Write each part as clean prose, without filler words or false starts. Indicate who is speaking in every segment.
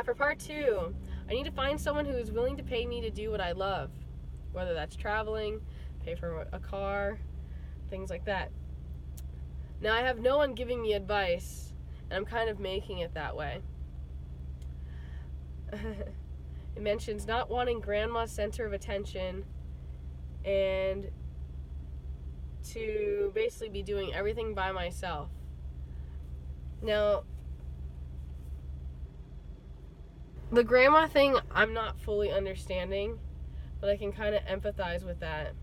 Speaker 1: Now for part 2, I need to find someone who is willing to pay me to do what I love, whether that's traveling, pay for a car, things like that. Now I have no one giving me advice, and I'm kind of making it that way. It mentions not wanting grandma's center of attention and to basically be doing everything by myself. Now, the grandma thing I'm not fully understanding, but I can kind of empathize with that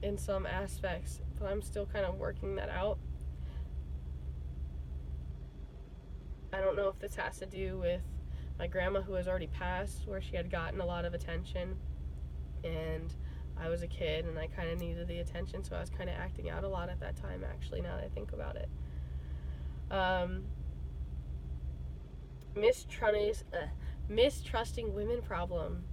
Speaker 1: in some aspects, but I'm still kind of working that out. I don't know if this has to do with my grandma who has already passed, where she had gotten a lot of attention, and I was a kid and I kind of needed the attention, so I was kind of acting out a lot at that time, actually, now that I think about it. Mistrusting women problem.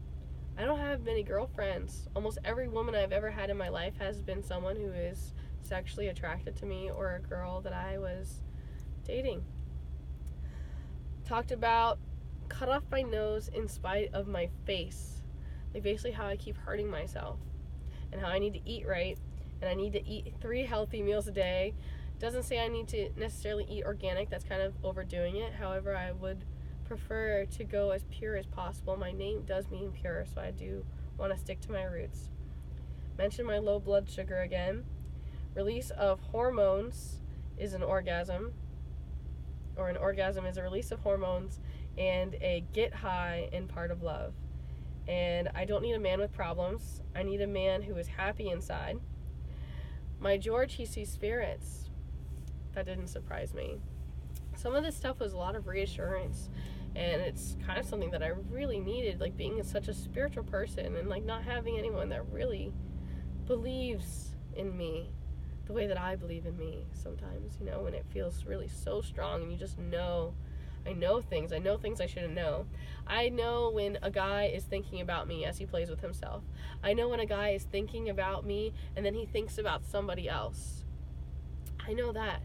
Speaker 1: I don't have many girlfriends. Almost every woman I've ever had in my life has been someone who is sexually attracted to me or a girl that I was dating. Talked about cut off my nose in spite of my face. Like basically how I keep hurting myself and how I need to eat right and I need to eat 3 healthy meals a day. Doesn't say I need to necessarily eat organic. That's kind of overdoing it. However, I would prefer to go as pure as possible. My name does mean pure, so I do want to stick to my roots. Mention my low blood sugar again. Release of hormones is an orgasm, or an orgasm is a release of hormones and a get high in part of love. And I don't need a man with problems. I need a man who is happy inside. My George, he sees spirits. That didn't surprise me. Some of this stuff was a lot of reassurance, and it's kind of something that I really needed, like being such a spiritual person and like not having anyone that really believes in me the way that I believe in me sometimes, you know, when it feels really so strong and you just know, I know things I shouldn't know. I know when a guy is thinking about me as he plays with himself. I know when a guy is thinking about me and then he thinks about somebody else. I know that.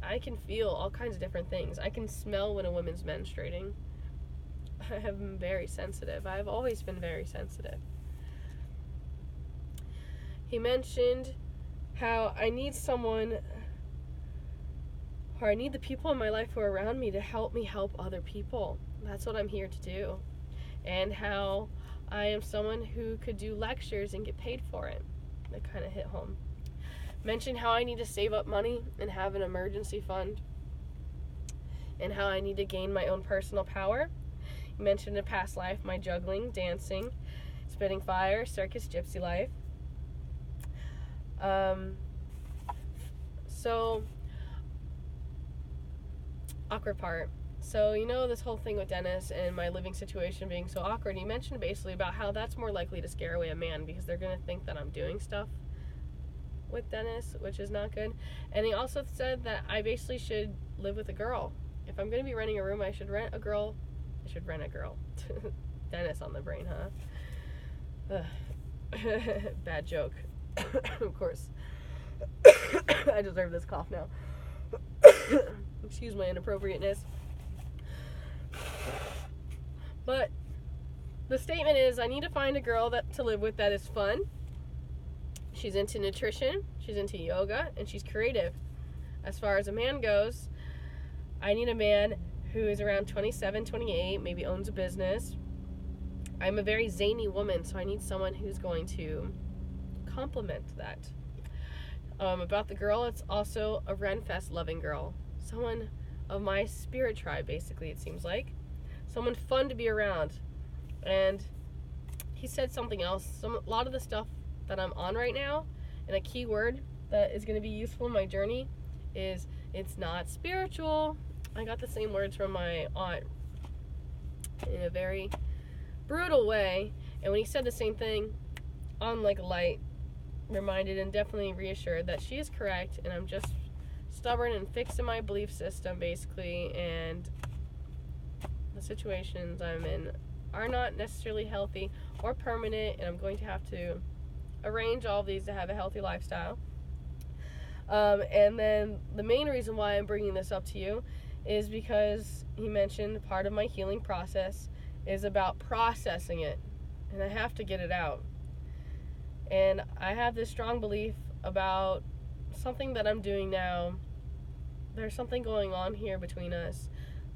Speaker 1: I can feel all kinds of different things. I can smell when a woman's menstruating. I'm very sensitive. I've always been very sensitive. He mentioned how I need someone, or I need the people in my life who are around me to help me help other people. That's what I'm here to do. And how I am someone who could do lectures and get paid for it. That kind of hit home. Mentioned how I need to save up money and have an emergency fund. And how I need to gain my own personal power. He mentioned a past life, my juggling, dancing, spitting fire, circus, gypsy life. So, awkward part. So, you know, this whole thing with Dennis and my living situation being so awkward, he mentioned basically about how that's more likely to scare away a man because they're going to think that I'm doing stuff with Dennis, which is not good. And he also said that I basically should live with a girl. If I'm going to be renting a room, I should rent a girl. Dennis on the brain, huh? Bad joke. Of course. I deserve this cough now. Excuse my inappropriateness. But the statement is I need to find a girl to live with that is fun. She's into nutrition, she's into yoga, and she's creative. As far as a man goes, I need a man who is around 27, 28, maybe owns a business. I'm a very zany woman, so I need someone who's going to complement that. About the girl, it's also a Renfest loving girl. Someone of my spirit tribe, basically, it seems like. Someone fun to be around. And he said something else. A lot of the stuff that I'm on right now, and a key word that is going to be useful in my journey is it's not spiritual. I got the same words from my aunt in a very brutal way, and when he said the same thing, on like a light, reminded and definitely reassured that she is correct, and I'm just stubborn and fixed in my belief system, basically, and the situations I'm in are not necessarily healthy or permanent, and I'm going to have to arrange all of these to have a healthy lifestyle. And then the main reason why I'm bringing this up to you is because he mentioned part of my healing process is about processing it, and I have to get it out. And I have this strong belief about something that I'm doing now. There's something going on here between us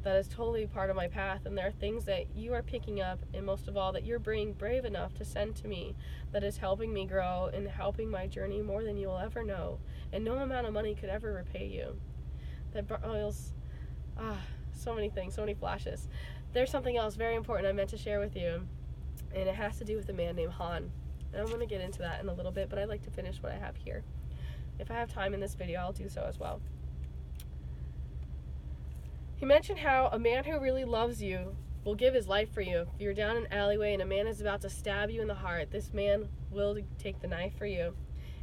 Speaker 1: that is totally part of my path, and there are things that you are picking up, and most of all that you're being brave enough to send to me, that is helping me grow and helping my journey more than you will ever know, and no amount of money could ever repay you. That boils, so many things, so many flashes. There's something else very important I meant to share with you, and it has to do with a man named Han, and I'm going to get into that in a little bit, but I'd like to finish what I have here. If I have time in this video, I'll do so as well. He mentioned how a man who really loves you will give his life for you. If you're down an alleyway and a man is about to stab you in the heart, this man will take the knife for you.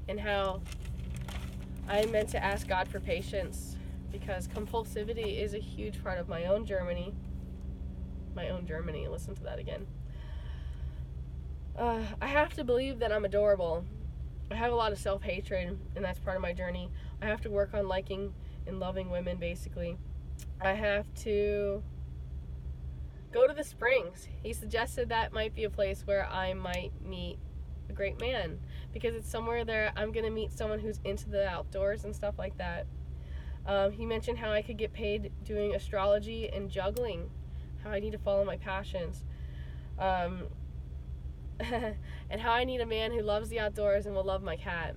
Speaker 1: And how I meant to ask God for patience, because compulsivity is a huge part of my own Germany. Listen to that again. I have to believe that I'm adorable. I have a lot of self-hatred, and that's part of my journey. I have to work on liking and loving women, basically. I have to go to the Springs. He suggested that might be a place where I might meet a great man, because it's somewhere there I'm going to meet someone who's into the outdoors and stuff like that. He mentioned how I could get paid doing astrology and juggling, how I need to follow my passions, and how I need a man who loves the outdoors and will love my cat.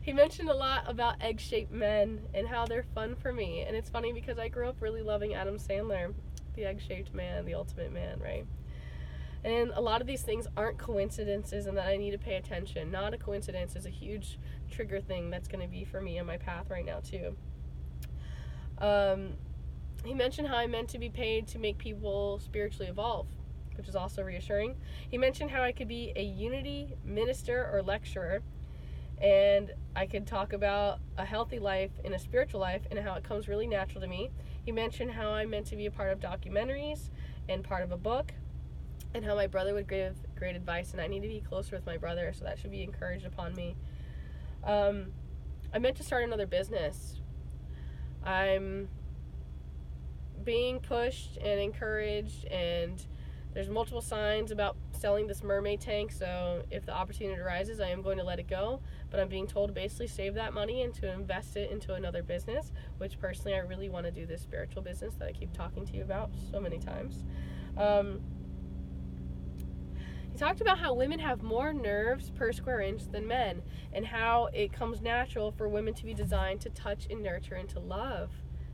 Speaker 1: He mentioned a lot about egg-shaped men and how they're fun for me. And it's funny because I grew up really loving Adam Sandler, the egg-shaped man, the ultimate man, right? And a lot of these things aren't coincidences, and that I need to pay attention. Not a coincidence is a huge trigger thing that's going to be for me on my path right now, too. He mentioned how I meant to be paid to make people spiritually evolve, which is also reassuring. He mentioned how I could be a unity minister or lecturer, and I could talk about a healthy life and a spiritual life and how it comes really natural to me. He mentioned how I meant to be a part of documentaries and part of a book, and how my brother would give great advice, and I need to be closer with my brother, so that should be encouraged upon me. I meant to start another business. I'm being pushed and encouraged, and there's multiple signs about selling this mermaid tank, so if the opportunity arises, I am going to let it go, but I'm being told to basically save that money and to invest it into another business, which personally I really want to do this spiritual business that I keep talking to you about so many times. He talked about how women have more nerves per square inch than men, and how it comes natural for women to be designed to touch and nurture and to love,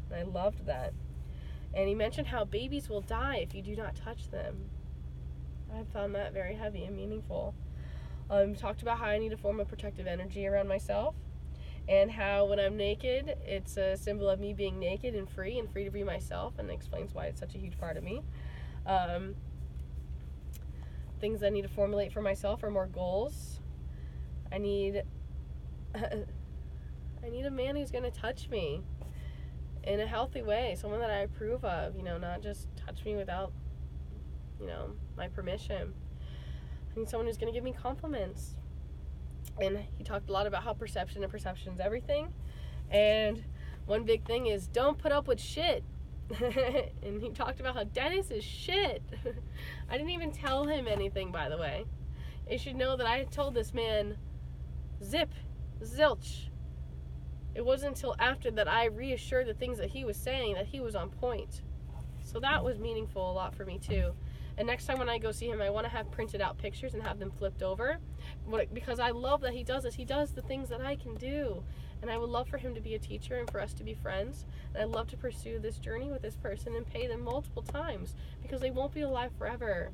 Speaker 1: and I loved that. And he mentioned how babies will die if you do not touch them. I found that very heavy and meaningful. Talked about how I need to form a protective energy around myself, and how when I'm naked, it's a symbol of me being naked and free to be myself, and explains why it's such a huge part of me. Things I need to formulate for myself are more goals. I need a man who's going to touch me in a healthy way, someone that I approve of, not just touch me without, my permission. I need someone who's going to give me compliments. And he talked a lot about how perception is everything. And one big thing is don't put up with shit. And he talked about how Dennis is shit. I didn't even tell him anything, by the way. You should know that I told this man zip, zilch. It wasn't until after that I reassured the things that he was saying that he was on point. So that was meaningful a lot for me too. And next time when I go see him, I want to have printed out pictures and have them flipped over, because I love that he does this. He does the things that I can do. And I would love for him to be a teacher and for us to be friends. And I'd love to pursue this journey with this person and pay them multiple times, because they won't be alive forever.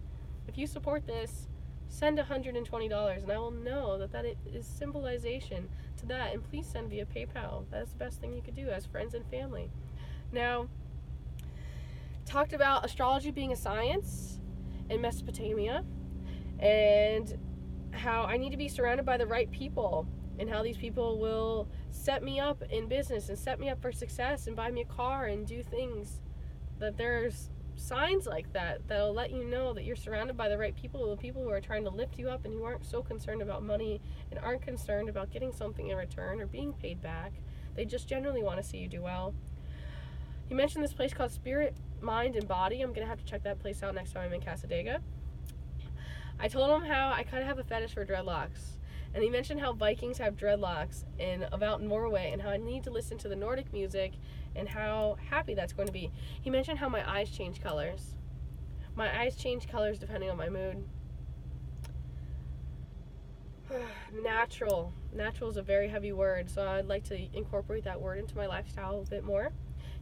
Speaker 1: If you support this, send $120 and I will know that it is symbolization to that. And please send via PayPal. That's the best thing you could do as friends and family. Now, talked about astrology being a science in Mesopotamia, and how I need to be surrounded by the right people, and how these people will set me up in business and set me up for success and buy me a car and do things. That there's signs like that'll let you know that you're surrounded by the right people, the people who are trying to lift you up and who aren't so concerned about money and aren't concerned about getting something in return or being paid back. They just generally want to see you do well. He mentioned this place called Spirit, Mind, and Body. I'm going to have to check that place out next time I'm in Cassadaga. I told him how I kind of have a fetish for dreadlocks. And he mentioned how Vikings have dreadlocks and about Norway and how I need to listen to the Nordic music and how happy that's going to be. He mentioned how my eyes change colors. My eyes change colors depending on my mood. Natural. Natural is a very heavy word, so I'd like to incorporate that word into my lifestyle a bit more.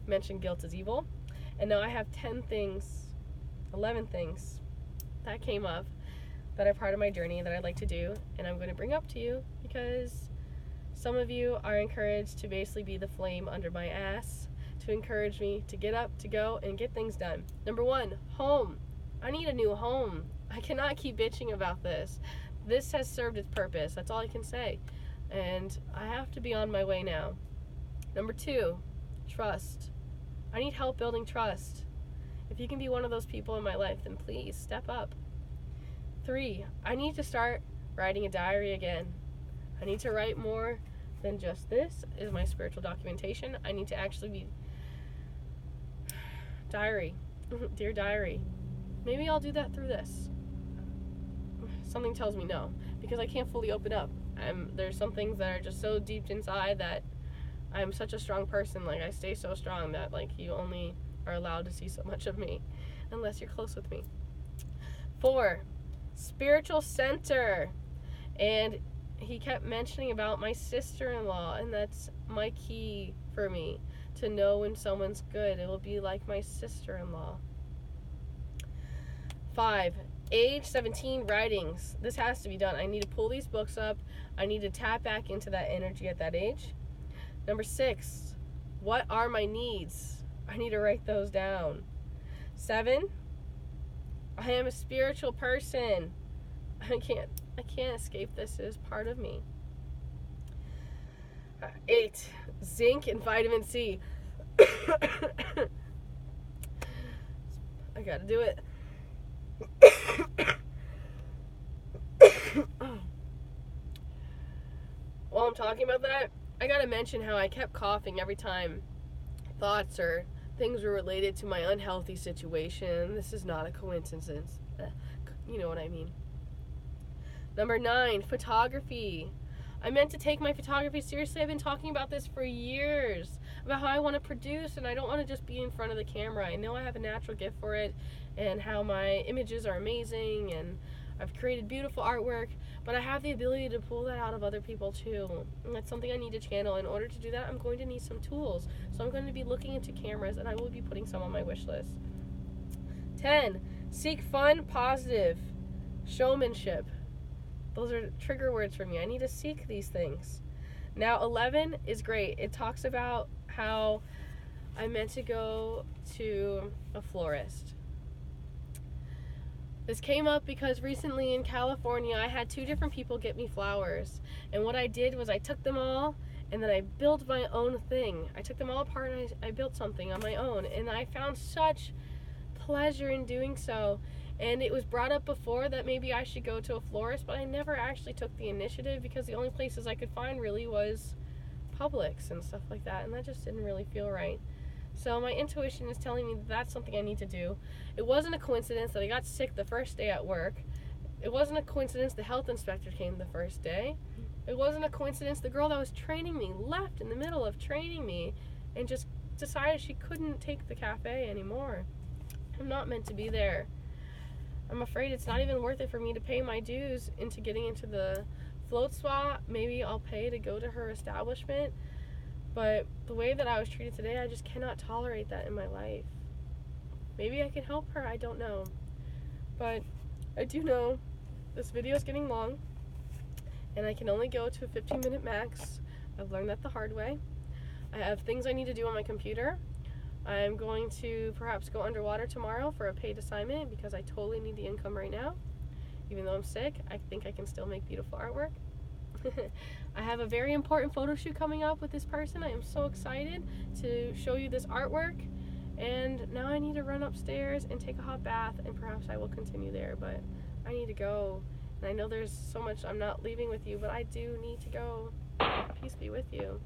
Speaker 1: He mentioned guilt is evil. And now I have 11 things that came up that are part of my journey that I'd like to do, and I'm going to bring up to you because some of you are encouraged to basically be the flame under my ass, to encourage me to get up, to go, and get things done. Number 1, home. I need a new home. I cannot keep bitching about this. This has served its purpose. That's all I can say. And I have to be on my way now. Number 2, trust. I need help building trust. If you can be one of those people in my life, then please step up. 3, I need to start writing a diary again. I need to write more than just this is my spiritual documentation. I need to actually be diary. Dear diary. Maybe I'll do that through this. Something tells me no, because I can't fully open up. There's some things that are just so deep inside that I'm such a strong person. Like, I stay so strong that, like, you only are allowed to see so much of me unless you're close with me. 4, spiritual center. And he kept mentioning about my sister-in-law, and that's my key for me to know when someone's good. It will be like my sister-in-law. 5, age 17 writings. This has to be done. I need to pull these books up. I need to tap back into that energy at that age. Number 6, what are my needs? I need to write those down. 7, I am a spiritual person. I can't escape this. It is part of me. 8, zinc and vitamin C. I gotta do it. While I'm talking about that, I gotta mention how I kept coughing every time thoughts or things were related to my unhealthy situation. This is not a coincidence. You know what I mean. Number 9, photography. I meant to take my photography seriously. I've been talking about this for years, about how I want to produce and I don't want to just be in front of the camera. I know I have a natural gift for it and how my images are amazing and I've created beautiful artwork, but I have the ability to pull that out of other people too. And that's something I need to channel. In order to do that, I'm going to need some tools. So I'm going to be looking into cameras and I will be putting some on my wish list. 10, seek fun, positive, showmanship. Those are trigger words for me. I need to seek these things. Now, 11 is great. It talks about how I meant to go to a florist. This came up because recently in California, I had 2 different people get me flowers. And what I did was I took them all and then I built my own thing. I took them all apart and I built something on my own. And I found such pleasure in doing so. And it was brought up before that maybe I should go to a florist, but I never actually took the initiative because the only places I could find really was Publix and stuff like that, and that just didn't really feel right. So my intuition is telling me that's something I need to do. It wasn't a coincidence that I got sick the first day at work. It wasn't a coincidence the health inspector came the first day. It wasn't a coincidence the girl that was training me left in the middle of training me and just decided she couldn't take the cafe anymore. I'm not meant to be there. I'm afraid it's not even worth it for me to pay my dues into getting into the float spa. Maybe I'll pay to go to her establishment. But the way that I was treated today, I just cannot tolerate that in my life. Maybe I can help her, I don't know. But I do know this video is getting long. And I can only go to a 15-minute max. I've learned that the hard way. I have things I need to do on my computer. I'm going to perhaps go underwater tomorrow for a paid assignment because I totally need the income right now. Even though I'm sick, I think I can still make beautiful artwork. I have a very important photo shoot coming up with this person. I am so excited to show you this artwork. And now I need to run upstairs and take a hot bath, and perhaps I will continue there, but I need to go. And I know there's so much I'm not leaving with you, but I do need to go. Peace be with you.